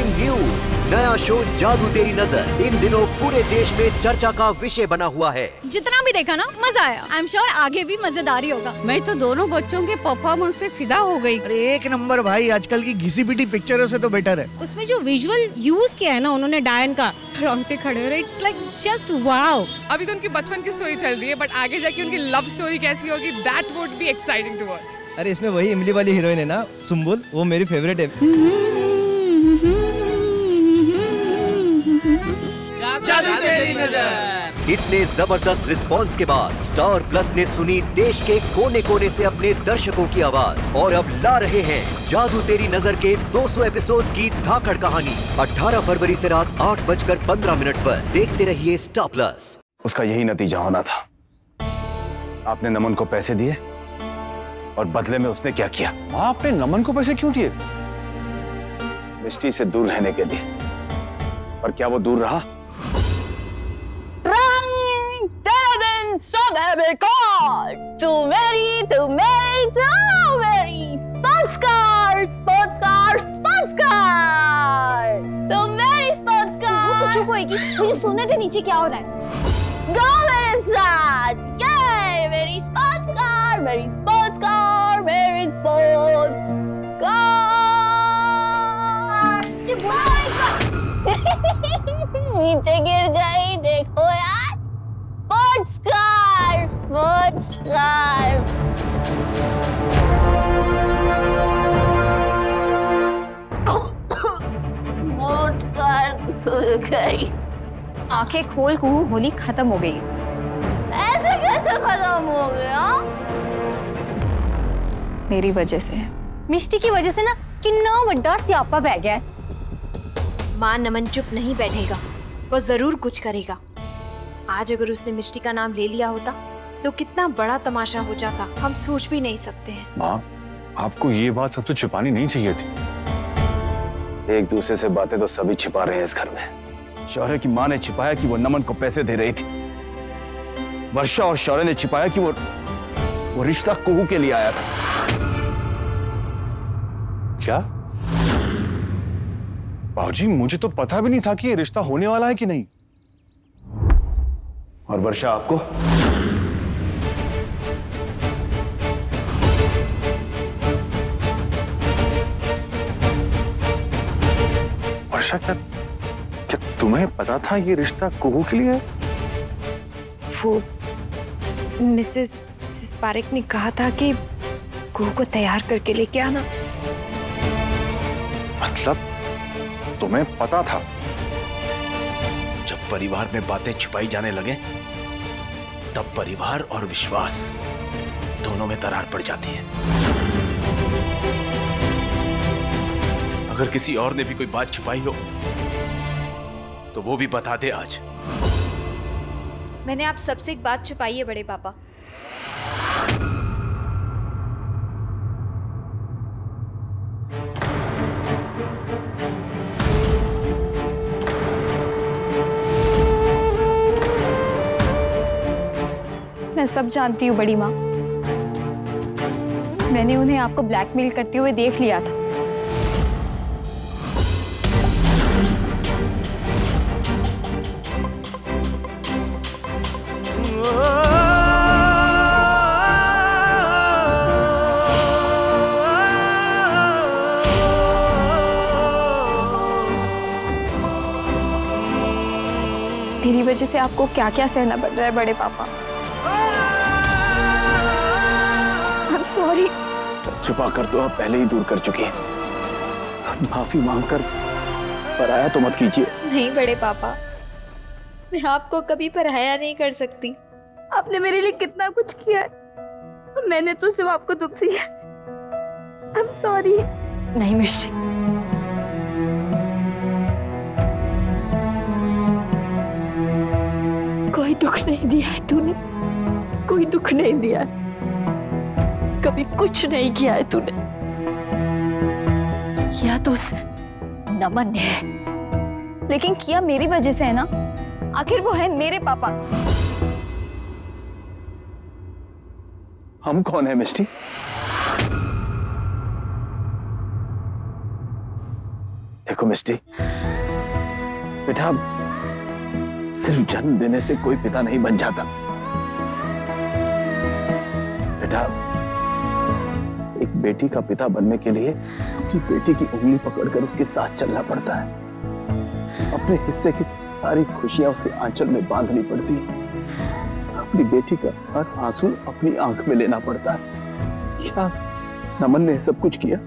Breaking news, नया show जादू तेरी नजर इन दिनों पूरे देश में चर्चा का विषय बना हुआ है। जितना भी देखा ना मजा आया। आई एम श्योर आगे भी मजेदार ही होगा। मैं तो दोनों बच्चों के परफॉर्मेंस पे फिदा हो गई। अरे एक नंबर भाई, आजकल की घिसी पिटी पिक्चरों से तो बेटर है। उसमें जो विजुअल यूज किया है ना उन्होंने डायन का, रोंगटे खड़े हो रहे। It's like just wow. अभी तो उनकी बचपन की स्टोरी चल रही है, बट आगे जाके उनकी लव स्टोरी कैसी होगी, that would be exciting to watch. अरे इसमें वही इमली वाली हीरोइन है ना, सुम्बुल, वो मेरी फेवरेट है। जादू तेरी नजर। इतने जबरदस्त रिस्पांस के बाद स्टार प्लस ने सुनी देश के कोने कोने से अपने दर्शकों की आवाज और अब ला रहे हैं जादू तेरी नजर के 200 एपिसोड्स की धाकड़ कहानी। 18 फरवरी से रात 8:15 पर देखते रहिए स्टार प्लस। उसका यही नतीजा होना था। आपने नमन को पैसे दिए और बदले में उसने क्या किया? आपने नमन को पैसे क्यों दिए? मिष्टी से दूर रहने के लिए। और क्या वो दूर रहा? तू मेरी स्पोर्ट्स कार तू मेरी स्पोर्ट्स कार। तो चुप होएगी, मुझे सुनने दे नीचे क्या हो रहा है। गो मेरे साथ, ये मेरी स्पोर्ट्स कार मेरी स्पोर्ट्स कार। नीचे गिर गई, देखो यार। स्पोर्ट्स कार स्पोर्ट्स कार गई। आंखें खोल कुहू, होली खत्म हो गई। ऐसे कैसे खत्म हो गया? मेरी वजह से, मिष्टी की वजह से ना कितना बड़ा स्यापा बह गया। मां नमन चुप नहीं बैठेगा, वो जरूर कुछ करेगा। आज अगर उसने मिष्टी का नाम ले लिया होता तो कितना बड़ा तमाशा हो जाता, हम सोच भी नहीं सकते हैं। माँ, आपको ये बात सबसे छुपानी नहीं चाहिए थी। एक दूसरे से बातें तो सभी छिपा रहे हैं इस घर में। शौर्य की माँ ने छिपाया कि वो नमन को पैसे दे रही थी। वर्षा और शौर्य ने छिपाया कि वो रिश्ता कुहू के लिए आया था। क्या? बाबूजी, मुझे तो पता भी नहीं था कि ये रिश्ता होने वाला है कि नहीं। और वर्षा आपको? वर्षा, क्या तुम्हें पता था ये रिश्ता कुहू के लिए है? वो मिसेस पारेख ने कहा था कि कुहू को तैयार करके लेके आना। मतलब तुम्हें पता था? जब परिवार में बातें छुपाई जाने लगे तब परिवार और विश्वास दोनों में दरार पड़ जाती है। अगर किसी और ने भी कोई बात छुपाई हो तो वो भी बता दे आज। मैंने आप सबसे एक बात छुपाई है बड़े पापा। मैं सब जानती हूँ बड़ी माँ। मैंने उन्हें आपको ब्लैकमेल करते हुए देख लिया था। मेरी वजह से आपको क्या क्या सहना पड़ रहा है बड़े पापा। I'm sorry। सच छुपा कर तो आप पहले ही दूर कर चुकी हैं। माफी मांगकर पराया तो मत कीजिए। नहीं बड़े पापा, मैं आपको कभी पराया नहीं कर सकती। आपने मेरे लिए कितना कुछ किया है, मैंने तो सिर्फ आपको दुख दिया। I'm sorry। नहीं मिष्टी, कोई दुख नहीं दिया है तूने, कोई दुख नहीं दिया है, कभी कुछ नहीं किया है तूने। किया तो उस नमन ने है, लेकिन किया मेरी वजह से है ना। आखिर वो है मेरे पापा। हम कौन है मिष्टी? देखो मिस्टी, बेटा सिर्फ जन्म देने से कोई पिता नहीं बन जाता। बेटा एक बेटी का पिता बनने के लिए अपनी बेटी की उंगली पकड़कर उसके साथ चलना पड़ता है। अपने हिस्से की सारी खुशियां उसके आंचल में बांधनी पड़ती है। अपनी बेटी का हर आंसू अपनी आंख में लेना पड़ता है। क्या नमन ने सब कुछ किया?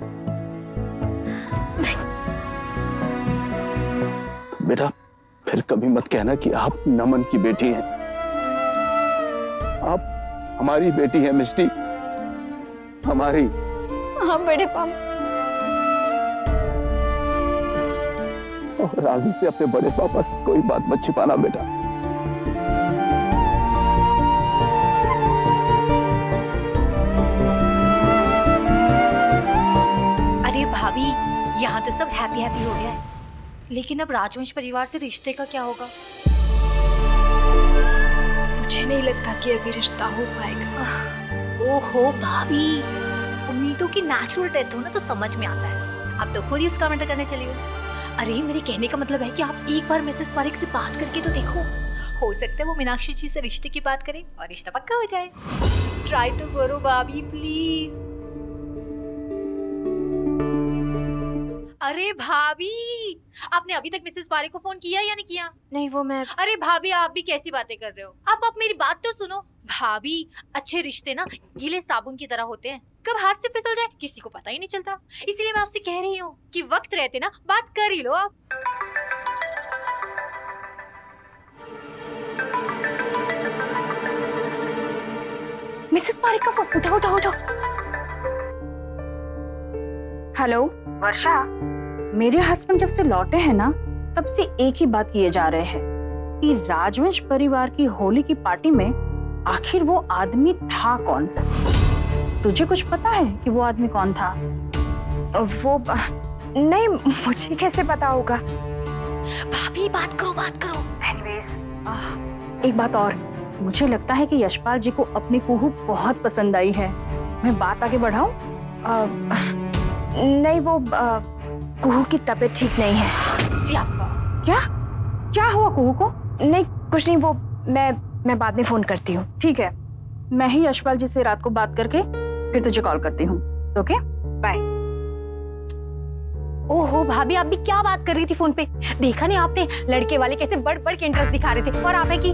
तो बेटा फिर कभी मत कहना कि आप नमन की बेटी हैं। आप हमारी बेटी हैं मिस्टी, हमारी। हाँ बड़े पापा। और आगे से अपने बड़े पापा से कोई बात मत छिपाना बेटा। अरे भाभी, यहाँ तो सब हैप्पी हैप्पी हो गया है, लेकिन अब राजवंश परिवार से रिश्ते का क्या होगा? मुझे नहीं लगता कि अभी रिश्ता हो पाएगा। ओहो भाभी, उम्मीदों की नेचुरल डेथ हो ना तो समझ में आता है। अब तो खुद ही इसका कमेंट करने चली हो। अरे मेरे कहने का मतलब है कि आप एक बार मिसेस पारेख से बात करके तो देखो, हो सकता है वो मीनाक्षी जी से रिश्ते की बात करें और रिश्ता पक्का हो जाए। ट्राई तो करो भाभी प्लीज। अरे भाभी, आपने अभी तक मिसेस पारेख को फोन किया या नहीं किया? नहीं वो मैं। अरे भाभी, आप भी कैसी बातें कर रहे हो? आप मेरी बात तो सुनो। भाभी, अच्छे रिश्ते ना गीले साबुन की तरह होते हैं, कब हाथ से फिसल जाए किसी को पता ही नहीं चलता। इसीलिए मैं आपसे कह रही हूँ कि वक्त रहते ना बात कर ही लो आप। मिसेस पारेख का फोन उठाओ उठाओ उठाओ। हेलो वर्षा, मेरे हस्बैंड जब से लौटे हैं ना तब से एक ही बात किए जा रहे हैं कि राजवंश परिवार की होली की पार्टी में आखिर वो आदमी था कौन? तुझे कुछ पता है कि वो आदमी कौन था? वो नहीं, मुझे कैसे पता होगा? भाभी बात करो बात करो। एनीवेज, एक बात और, मुझे लगता है कि यशपाल जी को अपनी कुहू बहुत पसंद आई है। मैं बात आगे बढ़ाऊं? नहीं वो कुहू की तबीयत ठीक नहीं है। क्या क्या हुआ कुहू को? नहीं कुछ नहीं, वो मैं बाद में फोन करती हूँ। ठीक है, मैं ही यशपाल जी से रात को बात करके फिर तुझे कॉल करती हूँ। Okay bye. ओहो भाभी, आप भी क्या बात कर रही थी फोन पे? देखा नहीं आपने लड़के वाले कैसे बढ़ बढ़ के इंटरेस्ट दिखा रहे थे, और आप है कि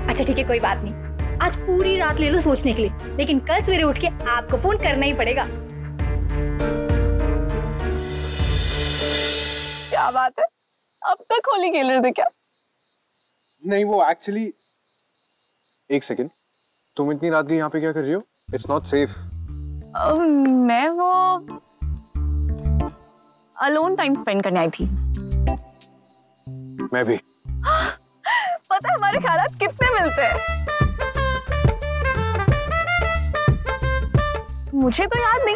अच्छा ठीक है कोई बात नहीं, आज पूरी रात ले लो सोचने के लिए, लेकिन कल सवेरे उठ के आपको फोन करना ही पड़ेगा। क्या बात है, अब तक होली खेल रहे थे क्या? नहीं वो एक्चुअली, एक सेकेंड, तुम इतनी रात यहाँ पे क्या कर रही हो? It's not safe. मैं वो अलोन टाइम स्पेंड करने आई थी। मैं भी। पता है हमारे ख्यालात कितने मिलते हैं? मुझे तो याद नहीं,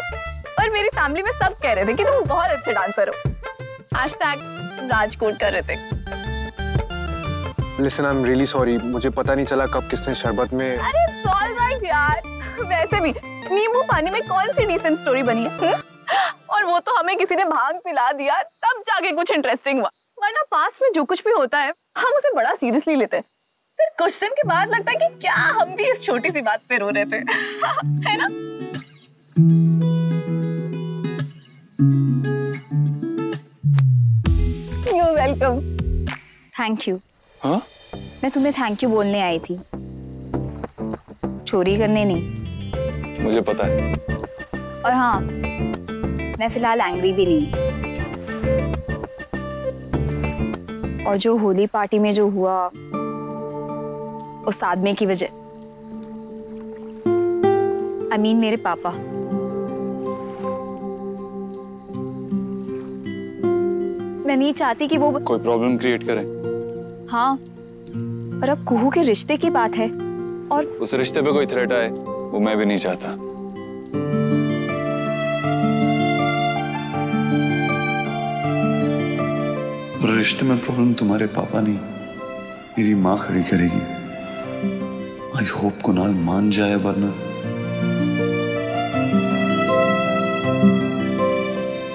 पर मेरी फैमिली में सब कह रहे थे कि तुम बहुत अच्छे डांसर हो। #राजकोट कर रहे थे। Listen, I'm really sorry, मुझे पता नहीं चला कब किसने शरबत में। अरे it's all right यार, वैसे भी नींबू पानी में कौन सी डिसेंट स्टोरी बनी है? और वो तो हमें किसी ने भांग पिला दिया तब जाके कुछ इंटरेस्टिंग हुआ, वरना पास में जो कुछ भी होता है हम उसे बड़ा सीरियसली लेते हैं। फिर कुछ दिन के बाद लगता है कि क्या हम भी इस छोटी सी बात पे रो रहे थे। है ना? You're welcome. Thank you. हाँ? मैं तुम्हें थैंक यू बोलने आई थी, चोरी करने नहीं। मुझे पता है। और हाँ, मैं फिलहाल एंग्री भी नहीं। और जो होली पार्टी में जो हुआ उस आदमी की वजह, I mean मेरे पापा। मैं नहीं चाहती कि वो कोई प्रॉब्लम क्रिएट करे। हाँ, और अब कुहू के रिश्ते की बात है और उस रिश्ते पे कोई थ्रेट आए वो मैं भी नहीं चाहता। रिश्ते में प्रॉब्लम तुम्हारे पापा नहीं, मेरी माँ खड़ी करेगी। आई होप कुणाल मान जाए, वरना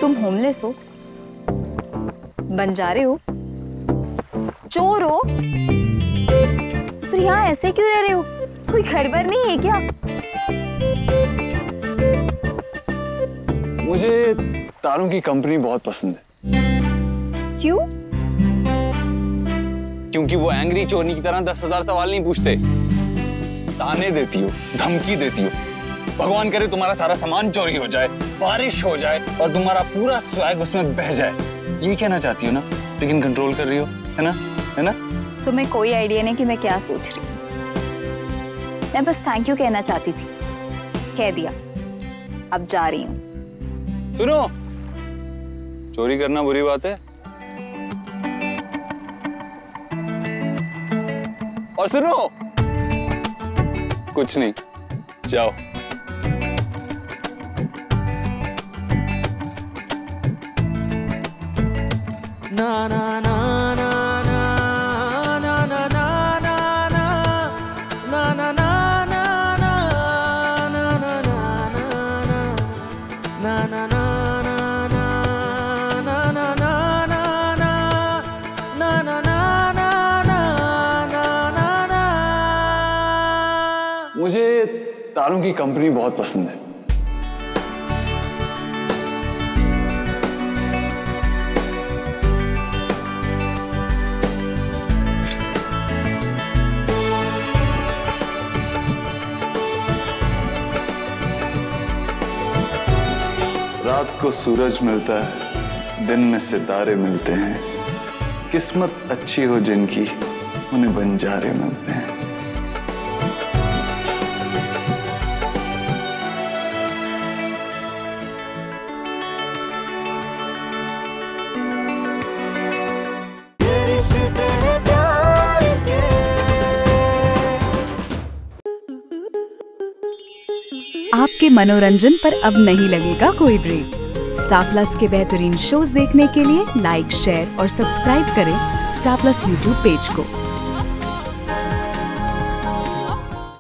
तुम होमलेस होमलेस हो, बंजारे हो, चोर हो, फिर यहाँ ऐसे क्यों रह रहे हो? कोई घर बर नहीं है क्या? मुझे तारों की कंपनी बहुत पसंद है। क्यों? क्योंकि वो एंग्री चोरनी की तरह 10,000 सवाल नहीं पूछते, ताने देती हो, धमकी देती हो। भगवान करे तुम्हारा सारा सामान चोरी हो जाए, बारिश हो जाए और तुम्हारा पूरा स्वैग उसमें बह जाए। ये कहना चाहती हो ना, लेकिन कंट्रोल कर रही हो, है ना? है ना? तुम्हें कोई आइडिया नहीं कि मैं क्या सोच रही हूँ। मैं बस थैंक यू कहना चाहती थी, कह दिया, अब जा रही हूँ। सुनो, चोरी करना बुरी बात है, और सुनो, कुछ नहीं, जाओ। ना ना ना ना ना ना ना ना ना ना ना ना ना ना ना ना ना ना मुझे तारों की कंपनी बहुत पसंद है। रात को सूरज मिलता है, दिन में सितारे मिलते हैं। किस्मत अच्छी हो जिनकी, उन्हें बंजारे मिलते हैं। आपके मनोरंजन पर अब नहीं लगेगा कोई ब्रेक। स्टार प्लस के बेहतरीन शोज देखने के लिए लाइक, शेयर और सब्सक्राइब करें स्टार प्लस यूट्यूब पेज को।